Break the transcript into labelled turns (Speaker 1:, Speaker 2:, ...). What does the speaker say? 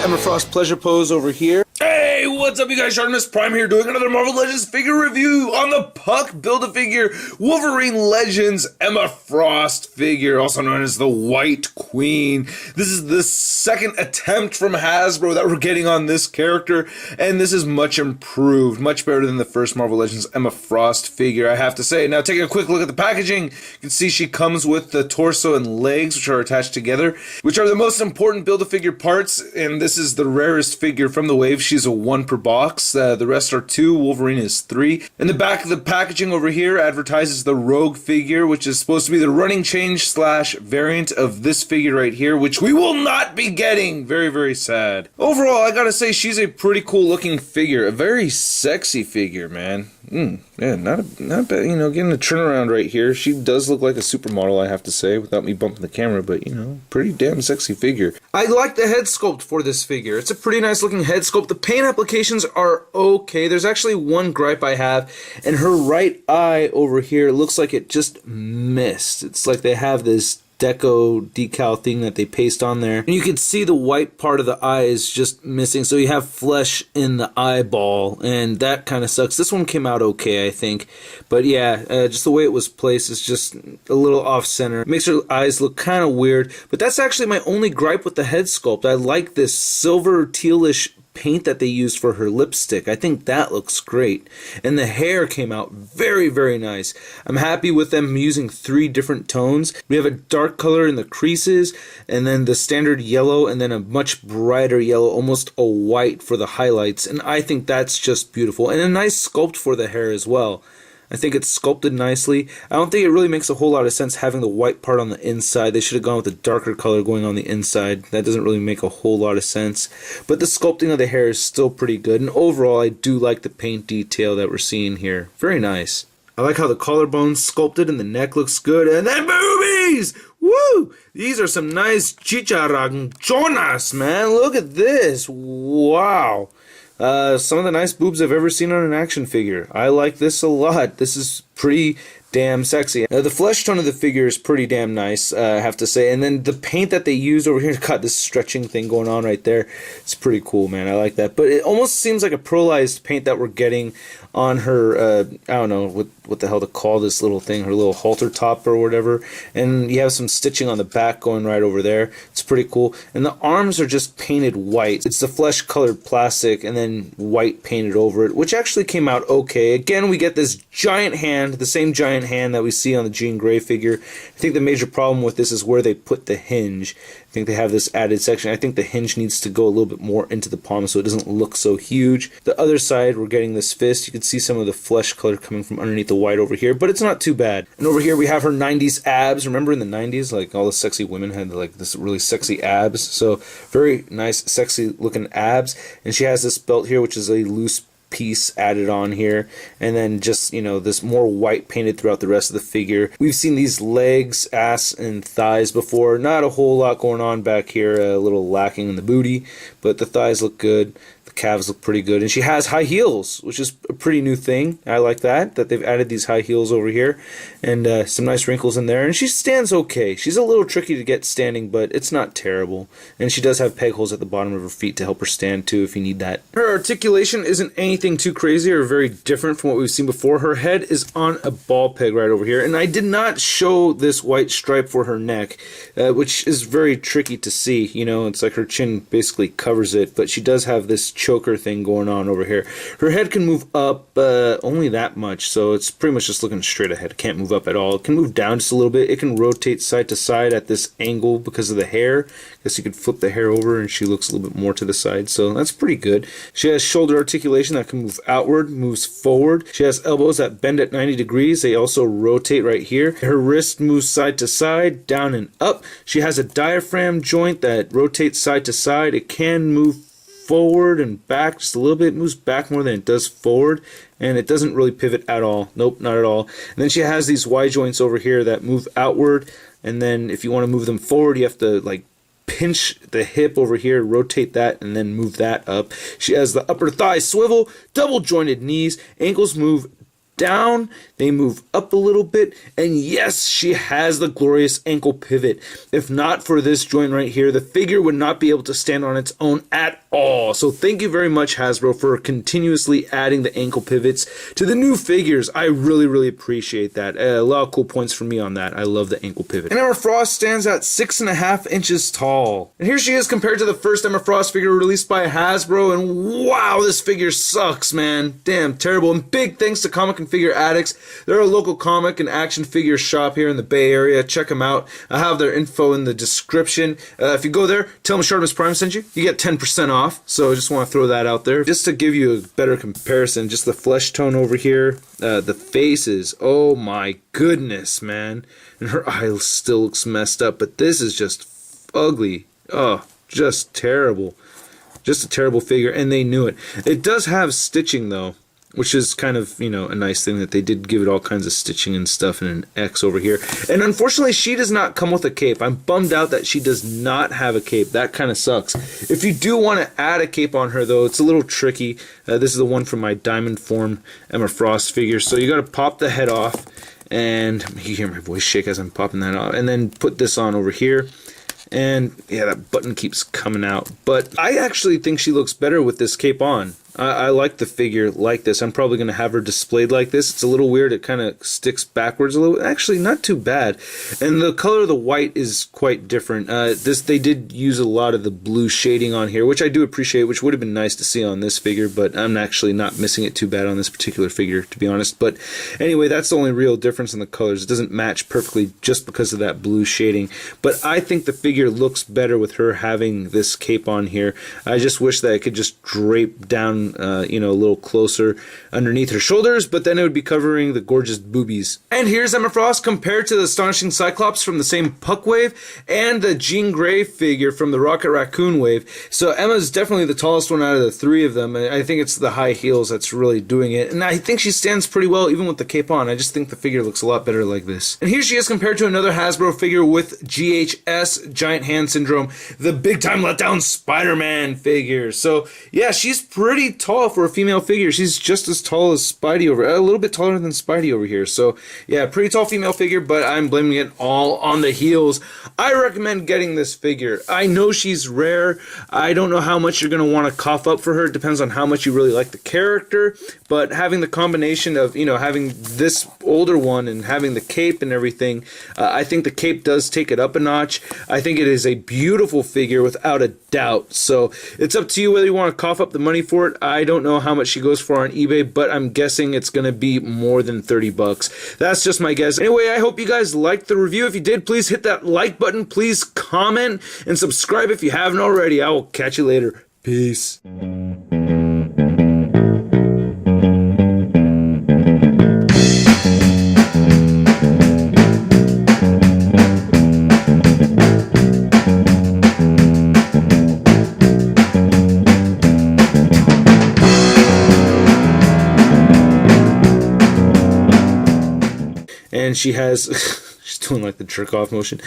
Speaker 1: Emma Frost pleasure pose over here. Hey, what's up you guys, Artemis Prime here doing another Marvel Legends figure review on the Puck Build-A-Figure Wolverine Legends Emma Frost figure, also known as the White Queen. This is the second attempt from Hasbro that we're getting on this character, and this is much improved, much better than the first Marvel Legends Emma Frost figure, I have to say. Now taking a quick look at the packaging, you can see she comes with the torso and legs, which are attached together, which are the most important Build-A-Figure parts, and this is the rarest figure from the wave. She's a 1 per box. The rest are 2. Wolverine is 3. In the back of the packaging over here advertises the Rogue figure, which is supposed to be the running change / variant of this figure right here, which we will not be getting. Very, very sad. Overall, I gotta say she's a pretty cool looking figure. A very sexy figure, man. Yeah, not bad. You know, getting a turnaround right here. She does look like a supermodel, I have to say, without me bumping the camera, but, you know, pretty damn sexy figure. I like the head sculpt for this figure. It's a pretty nice looking head sculpt. The paint applications are okay. There's actually one gripe I have, and her right eye over here looks like it just missed. It's like they have this decal thing that they paste on there, and you can see the white part of the eye is just missing, so you have flesh in the eyeball, and that kind of sucks. This one came out okay, I think, but yeah, just the way it was placed is just a little off center. It makes her eyes look kind of weird, but that's actually my only gripe with the head sculpt. I like this silver tealish paint that they used for her lipstick. I think that looks great, and the hair came out very, very nice. I'm happy with them using 3 different tones. We have a dark color in the creases, and then the standard yellow, and then a much brighter yellow, almost a white for the highlights, and I think that's just beautiful, and a nice sculpt for the hair as well. I think it's sculpted nicely. I don't think it really makes a whole lot of sense having the white part on the inside. They should have gone with the darker color going on the inside. That doesn't really make a whole lot of sense. But the sculpting of the hair is still pretty good. And overall, I do like the paint detail that we're seeing here. Very nice. I like how the collarbone's sculpted and the neck looks good. And then boobies! Woo! These are some nice chicharrones, man. Look at this. Wow. Some of the nice boobs I've ever seen on an action figure. I like this a lot. This is pretty damn sexy. The flesh tone of the figure is pretty damn nice, I have to say. And then the paint that they used over here, got this stretching thing going on right there. It's pretty cool, man. I like that. But it almost seems like a pearlized paint that we're getting on her, I don't know what the hell to call this little thing, her little halter top or whatever. And you have some stitching on the back going right over there. It's pretty cool. And the arms are just painted white. It's the flesh colored plastic and then white painted over it, which actually came out okay. Again, we get this giant hand, the same giant hand that we see on the Jean Grey figure. I think the major problem with this is where they put the hinge. I think they have this added section. I think the hinge needs to go a little bit more into the palm so it doesn't look so huge. The other side, we're getting this fist. You can see some of the flesh color coming from underneath the white over here, but it's not too bad. And over here we have her 90s abs. Remember in the 90s, like all the sexy women had like this really sexy abs. So very nice, sexy looking abs. And she has this belt here, which is a loose piece added on here, and then just, you know, this more white painted throughout the rest of the figure. We've seen these legs, ass, and thighs before. Not a whole lot going on back here, a little lacking in the booty, but the thighs look good. The calves look pretty good, and she has high heels, which is a pretty new thing. I like that they've added these high heels over here, and some nice wrinkles in there, and she stands okay. She's a little tricky to get standing, but it's not terrible, and she does have peg holes at the bottom of her feet to help her stand too if you need that. Her articulation isn't anything too crazy or very different from what we've seen before. Her head is on a ball peg right over here, and I did not show this white stripe for her neck, which is very tricky to see. You know, it's like her chin basically covers it, but she does have this choker thing going on over here. Her head can move up only that much, so it's pretty much just looking straight ahead. It can't move up at all. It can move down just a little bit. It can rotate side to side at this angle because of the hair. I guess you could flip the hair over and she looks a little bit more to the side, so that's pretty good. She has shoulder articulation that can move outward, moves forward. She has elbows that bend at 90 degrees. They also rotate right here. Her wrist moves side to side, down and up. She has a diaphragm joint that rotates side to side. It can move forward and back just a little bit. It moves back more than it does forward, and it doesn't really pivot at all. Nope, not at all. And then she has these Y joints over here that move outward, and then if you want to move them forward, you have to like pinch the hip over here, rotate that, and then move that up. She has the upper thigh swivel, double jointed knees, ankles move down, they move up a little bit, and yes, she has the glorious ankle pivot. If not for this joint right here, the figure would not be able to stand on its own at all. So thank you very much, Hasbro, for continuously adding the ankle pivots to the new figures. I really appreciate that. A lot of cool points for me on that. I love the ankle pivot. And Emma Frost stands at 6.5 inches tall. And here she is compared to the first Emma Frost figure released by Hasbro, and wow, this figure sucks, man. Damn, terrible. And big thanks to Comic and Figure Addicts. They're a local comic and action figure shop here in the Bay Area. Check them out. I have their info in the description. If you go there, tell them Shartimus Prime sent you. You get 10% off. So I just want to throw that out there. Just to give you a better comparison, just the flesh tone over here, the faces, oh my goodness, man. And her eye still looks messed up, but this is just ugly. Oh, just terrible. Just a terrible figure, and they knew it. It does have stitching, though, which is kind of, you know, a nice thing that they did give it all kinds of stitching and stuff and an X over here. And unfortunately, she does not come with a cape. I'm bummed out that she does not have a cape. That kind of sucks. If you do want to add a cape on her, though, it's a little tricky. This is the one from my Diamond Form Emma Frost figure. So you got to pop the head off, and you hear my voice shake as I'm popping that off, and then put this on over here. And yeah, that button keeps coming out. But I actually think she looks better with this cape on. I like the figure like this. I'm probably going to have her displayed like this. It's a little weird. It kind of sticks backwards a little. Actually, not too bad. And the color of the white is quite different. They did use a lot of the blue shading on here, which I do appreciate, which would have been nice to see on this figure, but I'm actually not missing it too bad on this particular figure, to be honest. But anyway, that's the only real difference in the colors. It doesn't match perfectly just because of that blue shading. But I think the figure looks better with her having this cape on here. I just wish that I could just drape down you know, a little closer underneath her shoulders, but then it would be covering the gorgeous boobies. And here's Emma Frost compared to the Astonishing Cyclops from the same Puck wave and the Jean Grey figure from the Rocket Raccoon wave. So Emma's definitely the tallest one out of the three of them, and I think it's the high heels that's really doing it. And I think she stands pretty well even with the cape on. I just think the figure looks a lot better like this. And here she is compared to another Hasbro figure with GHS, Giant Hand Syndrome, the big time letdown Spider-Man figure. So yeah, she's pretty tall for a female figure. She's just as tall as Spidey over, a little bit taller than Spidey over here. So yeah, pretty tall female figure, but I'm blaming it all on the heels. I recommend getting this figure. I know she's rare. I don't know how much you're going to want to cough up for her. It depends on how much you really like the character, but having the combination of, you know, having this older one and having the cape and everything, I think the cape does take it up a notch. I think it is a beautiful figure without a doubt. So it's up to you whether you want to cough up the money for it. I don't know how much she goes for on eBay, but I'm guessing it's going to be more than 30 bucks. That's just my guess. Anyway, I hope you guys liked the review. If you did, please hit that like button. Please comment and subscribe if you haven't already. I will catch you later. Peace. And she has, she's doing like the jerk off motion.